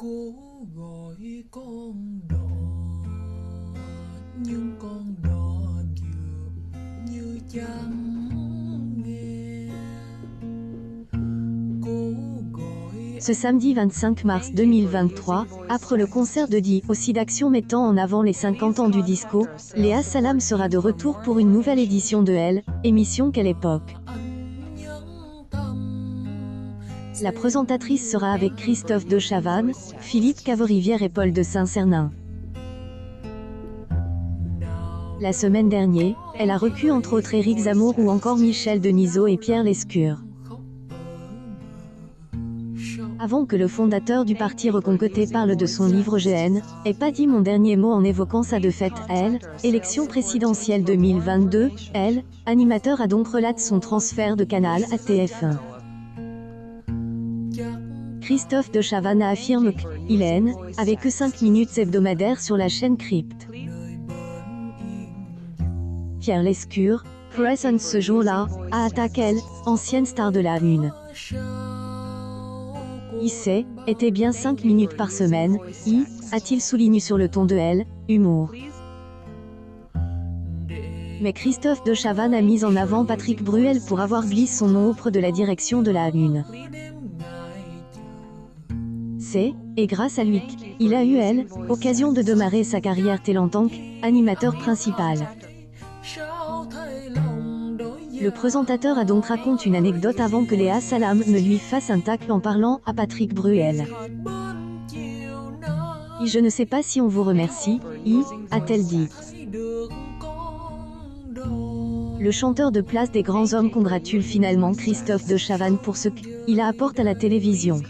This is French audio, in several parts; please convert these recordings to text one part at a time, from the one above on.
Cố gọi con đò nhưng con đò dường như chẳng nghe. Cố gọi Ce samedi 25 mars 2023, après le concert de Di aussi d'Action mettant en avant les 50 ans du disco, Léa Salam sera de retour pour une nouvelle édition de Elle, émission Quelle époque. anh nhẫn tâm. La présentatrice sera avec Christophe de Chavannes, Philippe Caverivière et Paul de Saint-Cernin. La semaine dernière, elle a reçu entre autres Éric Zemmour ou encore Michel Denisot et Pierre Lescure. Avant que le fondateur du parti Reconquêté parle de son livre GN, ait pas dit mon dernier mot en évoquant sa défaite à Elle, élection présidentielle 2022, Elle, animateur a donc relaté son transfert de Canal à TF1. Christophe de Chavannes affirme qu'il est, avec que 5 minutes hebdomadaires sur la chaîne Crypt. Pierre Lescure, présent ce jour-là, a attaqué Elle, ancienne star de la Une. Il était bien 5 minutes par semaine, a-t-il souligné sur le ton de Elle, humour. Mais Christophe de Chavannes a mis en avant Patrick Bruel pour avoir glissé son nom auprès de la direction de la Une. Et grâce à lui qu'il a eu Elle, occasion de démarrer sa carrière telle en tant qu'animateur principal. Le présentateur a donc raconté une anecdote avant que Léa Salam ne lui fasse un tacle en parlant à Patrick Bruel. Et je ne sais pas si on vous remercie, a-t-elle dit. Le chanteur de Place des Grands Hommes congratule finalement Christophe de Chavannes pour ce qu'il apporte à la télévision.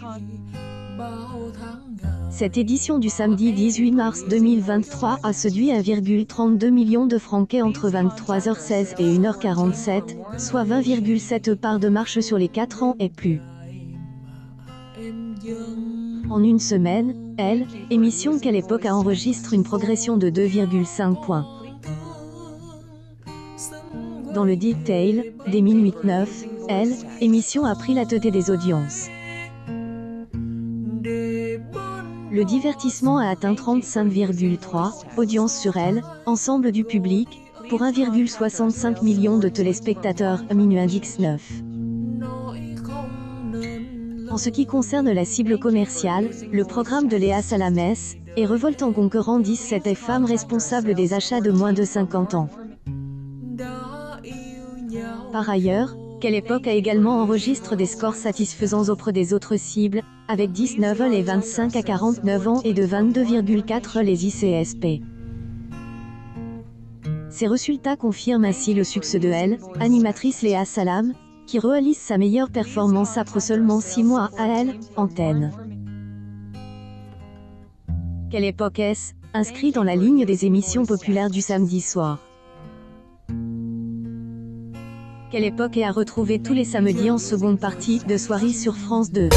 Cette édition du samedi 18 mars 2023 a séduit 1,32 million de Français entre 23h16 et 1h47, soit 20,7 parts de marche sur les 4 ans et plus. En une semaine, Elle, émission Quelle époque a enregistre une progression de 2,5 points. Dans le detail, dès minuit 9, Elle, émission a pris la tête des audiences. Le divertissement a atteint 35,3 audiences sur Elle, ensemble du public, pour 1,65 million de téléspectateurs, minuit index 9. En ce qui concerne la cible commerciale, le programme de Léa Salam est révoltant concurrent 17 femmes responsables des achats de moins de 50 ans. Par ailleurs, Quelle époque a également enregistré des scores satisfaisants auprès des autres cibles, avec 19 les 25 à 49 ans et de 22,4 les ICSP. Ces résultats confirment ainsi le succès de Elle, animatrice Léa Salam, qui réalise sa meilleure performance après seulement 6 mois à Elle, antenne. Quelle époque est-ce, inscrit dans la ligne des émissions populaires du samedi soir. Quelle époque est à retrouver tous les samedis en seconde partie de soirée sur France 2.